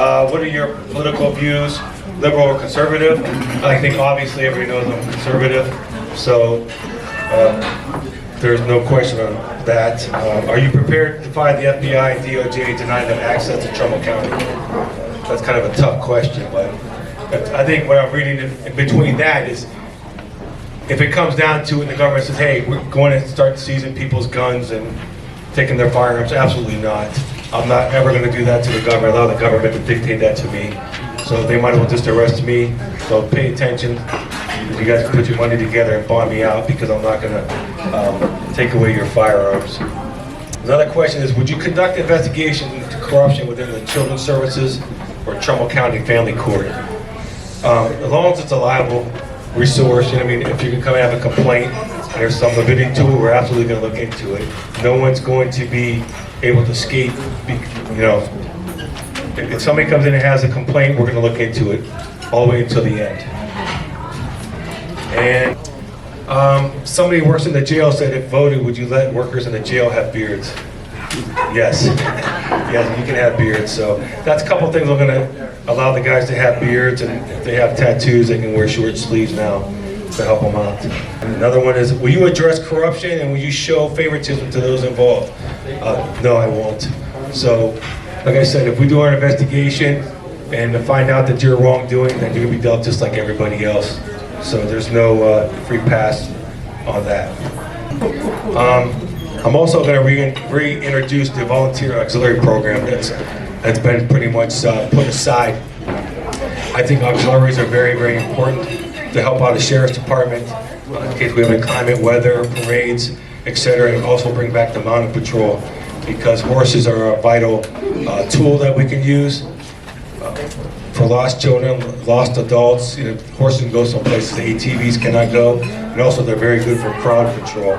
What are your political views, liberal or conservative? I think obviously everybody knows I'm conservative, so there's no question on that. Are you prepared to fight the FBI and DOJ denying them access to Trumbull County? That's kind of a tough question, but I think what I'm reading in between that is, if it comes down to it and the government says, hey, we're going to start seizing people's guns and taking their firearms, absolutely not. I'm not ever going to do that to the government, allow the government to dictate that to me. So they might as well just arrest me. So pay attention. You guys can put your money together and bond me out, because I'm not going to take away your firearms. Another question is, would you conduct investigation into corruption within the Children's Services or Trumbull County Family Court? As long as it's a liable resource, you know what I mean? If you can come and have a complaint and there's some validity to it, we're absolutely going to look into it. No one's going to be able to escape, you know. If somebody comes in and has a complaint, we're going to look into it all the way until the end. And somebody who works in the jail said, if voted, would you let workers in the jail have beards? Yes. Yes, you can have beards. So that's a couple things I'm going to allow the guys to have beards, and if they have tattoos, they can wear short sleeves now to help them out. And another one is, will you address corruption and will you show favoritism to those involved? No, I won't. So, like I said, if we do our investigation and find out that you're wrongdoing, then you're going to be dealt just like everybody else. So there's no free pass on that. I'm also going to reintroduce the volunteer auxiliary program that's been pretty much put aside. I think auxiliaries are very, very important to help out the Sheriff's Department in case we have inclement weather, parades, etc., and also bring back the mounted patrol, because horses are a vital tool that we can use for lost children, lost adults. You know, horses can go some places the ATVs cannot go, and also they're very good for crowd control.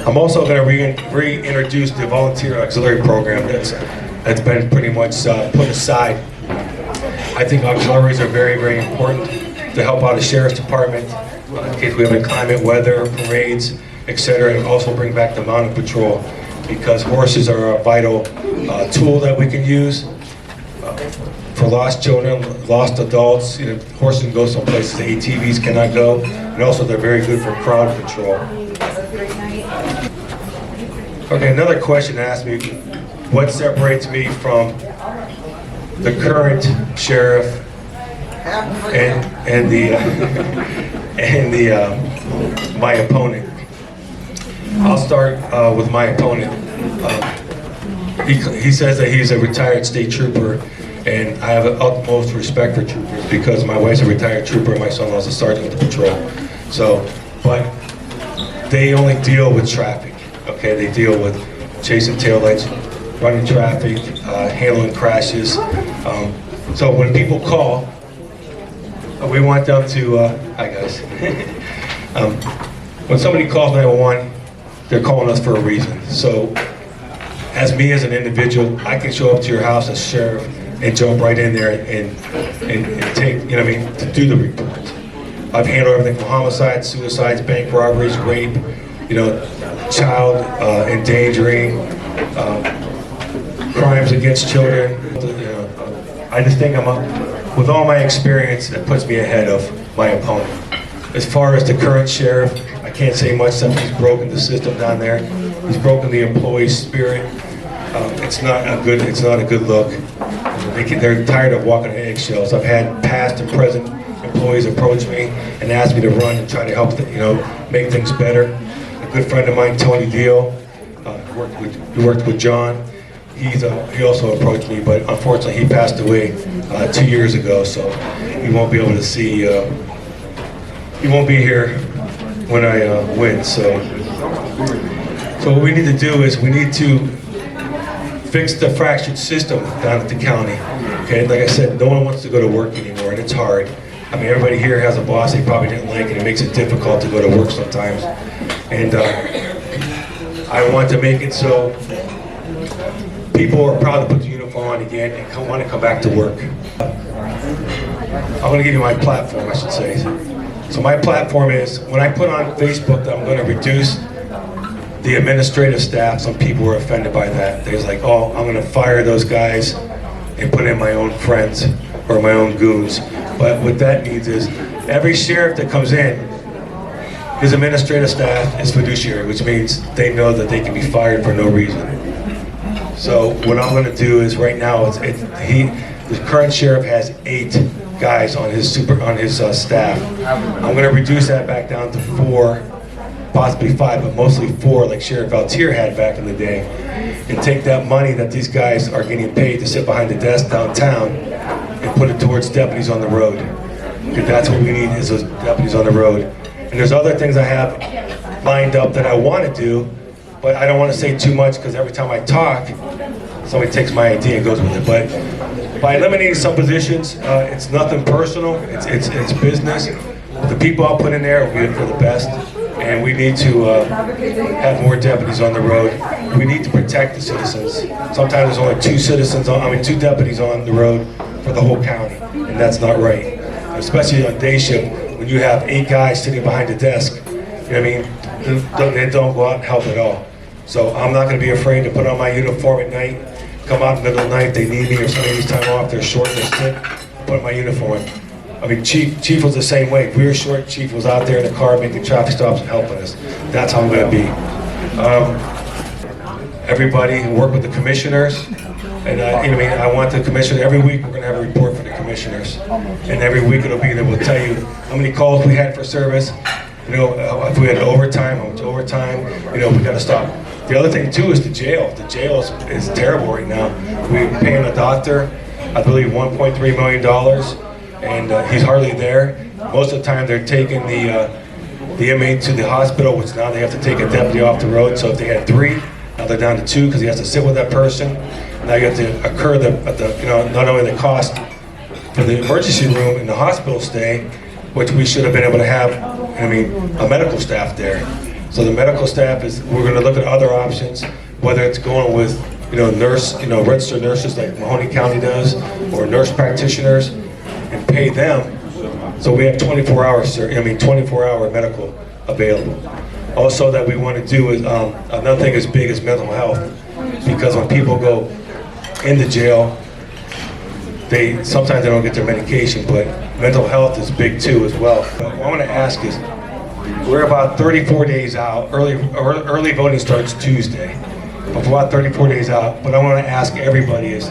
I'm also going to reintroduce the volunteer auxiliary program that's been pretty much put aside. I think auxiliaries are very, very important to help out the Sheriff's Department in case we have inclement weather, parades, etc., and also bring back the mounted patrol, because horses are a vital tool that we can use for lost children, lost adults. You know, horses can go some places the ATVs cannot go, and also they're very good for crowd control. Okay, another question asked me, what separates me from the current sheriff and my opponent? I'll start with my opponent. He says that he's a retired state trooper, and I have the utmost respect for troopers because my wife's a retired trooper and my son-in-law's a sergeant with the patrol. So, but they only deal with traffic. Okay, they deal with chasing taillights, running traffic, handling crashes. So when people call, we want them to, hi guys. When somebody calls 911, they're calling us for a reason. So as me as an individual, I can show up to your house as sheriff and jump right in there and take, you know what I mean, to do the report. I've handled everything from homicides, suicides, bank robberies, rape, you know, child endangering, crimes against children. You know, I just think I'm up with all my experience. That puts me ahead of my opponent. As far as the current sheriff, I can't say much except he's broken the system down there. He's broken the employee spirit. It's not a good look. They're tired of walking on eggshells. I've had past and present employees approach me and ask me to run and try to help, you know, make things better. A good friend of mine, Tony Deal, he worked with John. He also approached me, but unfortunately he passed away 2 years ago, so he won't be able to see. He won't be here when I win. So what we need to do is we need to fix the fractured system down at the county. Okay, like I said, no one wants to go to work anymore, and it's hard. I mean, everybody here has a boss they probably didn't like, and it makes it difficult to go to work sometimes. And I want to make it so people are proud to put the uniform on again and want to come back to work. I'm going to give you my platform, I should say. So my platform is, when I put on Facebook that I'm going to reduce the administrative staff, some people were offended by that. They was like, oh, I'm going to fire those guys and put in my own friends or my own goons. But what that means is every sheriff that comes in, his administrative staff is fiduciary, which means they know that they can be fired for no reason. So what I'm going to do is right now, the current sheriff has 8 guys on his staff. I'm going to reduce that back down to 4, possibly 5, but mostly 4, like Sheriff Valtier had back in the day, and take that money that these guys are getting paid to sit behind the desk downtown and put it towards deputies on the road. Because that's what we need, is those deputies on the road. And there's other things I have lined up that I want to do, but I don't want to say too much because every time I talk, somebody takes my idea and goes with it. But by eliminating some positions, it's nothing personal, it's business. The people I'll put in there will be for the best, and we need to have more deputies on the road. We need to protect the citizens. Sometimes there's only 2 deputies on the road for the whole county, and that's not right. Especially on day shift, when you have 8 guys sitting behind the desk, you know what I mean? They don't go out and help at all. So I'm not going to be afraid to put on my uniform at night, come out in the middle of the night, they need me, or somebody needs time off, they're short, they're sick, put my uniform. I mean, Chief was the same way. If we were short, Chief was out there in the car making traffic stops and helping us. That's how I'm going to be. Everybody work with the commissioners, and I want the commissioner, every week we're going to have a report for the commissioners, and every week it'll be that we'll tell you how many calls we had for service, you know, if we had overtime, how much overtime, you know, we got to stop. The other thing too is the jail. The jail is terrible right now. We're paying a doctor, I believe, $1.3 million, and he's hardly there. Most of the time they're taking the inmate to the hospital, which now they have to take a deputy off the road. So if they had 3, now they're down to 2 because he has to sit with that person. Now you have to incur not only the cost for the emergency room in the hospital stay, which we should have been able to have, a medical staff there. So the medical staff we're going to look at other options, whether it's going with, registered nurses like Mahoney County does, or nurse practitioners, and pay them. So we have 24-hour medical available. Also, that we want to do is another thing as big as mental health, because when people go into jail, sometimes they don't get their medication, but mental health is big too as well. What I want to ask is, we're about 34 days out. Early voting starts Tuesday, but we're about 34 days out. But I want to ask everybody is,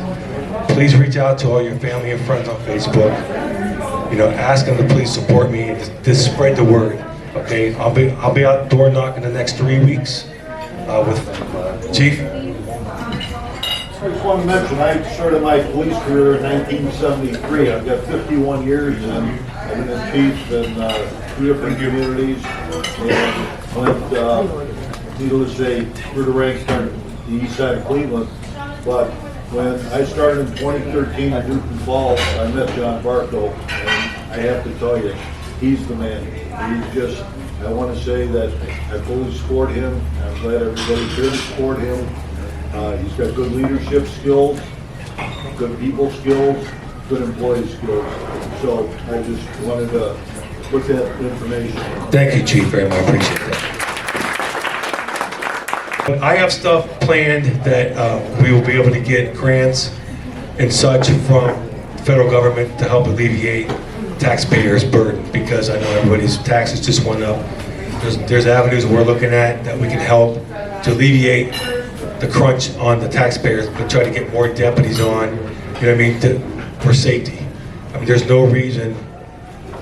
please reach out to all your family and friends on Facebook. Ask them to please support me and just spread the word. Okay, I'll be out door knocking the next 3 weeks with Chief. I just want to mention, I started my police career in 1973. I've got 51 years in. I've been in chief in 3 different communities, and went, needless to say, through the ranks on the east side of Cleveland. But when I started in 2013 at Newton Falls, I met John Barco, and I have to tell you, he's the man. He's just, I want to say that I fully support him. I'm glad everybody's here to support him. He's got good leadership skills, good people skills, good employee skills. So I just wanted to put that information. Thank you, Chief, very much. I appreciate that. I have stuff planned that we will be able to get grants and such from the federal government to help alleviate taxpayers' burden, because I know everybody's taxes just went up. There's avenues we're looking at that we can help to alleviate the crunch on the taxpayers, but try to get more deputies on, for safety. There's no reason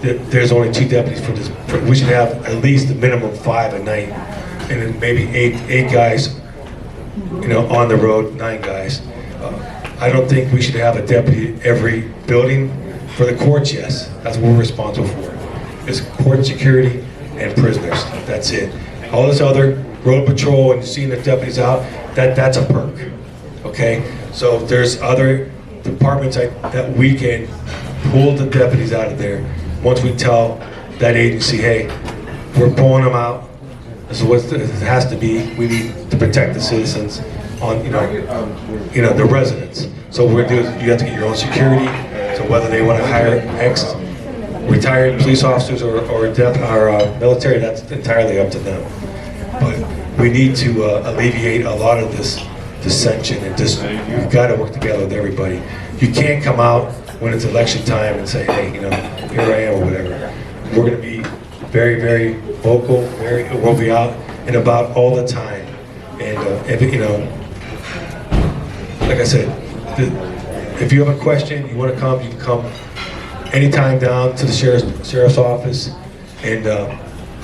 that there's only 2 deputies for this. We should have at least a minimum 5 a night, and then maybe eight guys, on the road, 9 guys. I don't think we should have a deputy in every building. For the courts, yes, that's what we're responsible for. It's court security and prisoners. That's it. All this other road patrol and seeing the deputies out, that's a perk. Okay? So if there's other departments that we can pull the deputies out of there, once we tell that agency, hey, we're pulling them out, this is what it has to be. We need to protect the citizens on, the residents. So we're gonna do, you have to get your own security. So whether they want to hire ex-retired police officers or military, that's entirely up to them. But we need to alleviate a lot of this dissension and just, you've got to work together with everybody. You can't come out when it's election time and say, hey, you know, here I am or whatever. We're going to be very, very vocal, we'll be out and about all the time. And, if, you know, like I said, if you have a question, you want to come, you can come anytime down to the sheriff's office, and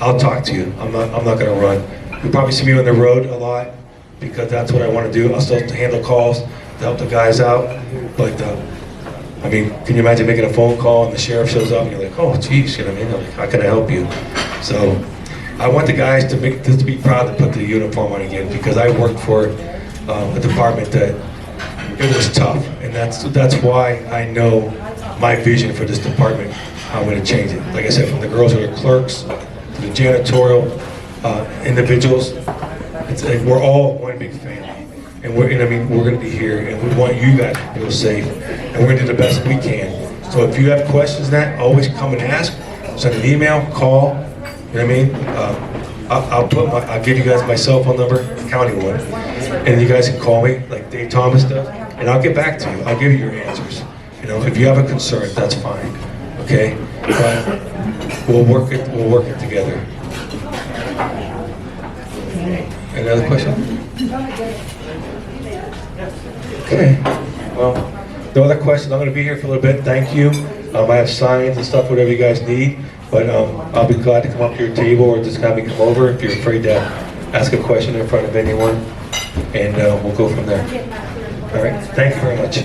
I'll talk to you. I'm not going to run. You'll probably see me on the road a lot because that's what I want to do. I'll still have to handle calls to help the guys out, but I mean, can you imagine making a phone call and the sheriff shows up and you're like, oh, geez, you know what I mean? Like, how can I help you? So I want the guys to be proud to put the uniform on again, because I worked for a department that it was tough, and that's why I know my vision for this department, how I'm going to change it. Like I said, from the girls who are clerks to the janitorial individuals, it's like we're all one big family, and we're going to be here, and we want you guys to feel safe, and we're going to do the best we can. So if you have questions, always come and ask. Send an email, call. You know what I mean? I'll give you guys my cell phone number, the county one, and you guys can call me like Dave Thomas does, and I'll get back to you. I'll give you your answers. You know, if you have a concern, that's fine. Okay, but we'll work it together. Any other question? Okay. Well, no other questions. I'm going to be here for a little bit. Thank you. I have signs and stuff, whatever you guys need. But I'll be glad to come up to your table or just have me come over if you're afraid to ask a question in front of anyone, and we'll go from there. All right. Thank you very much.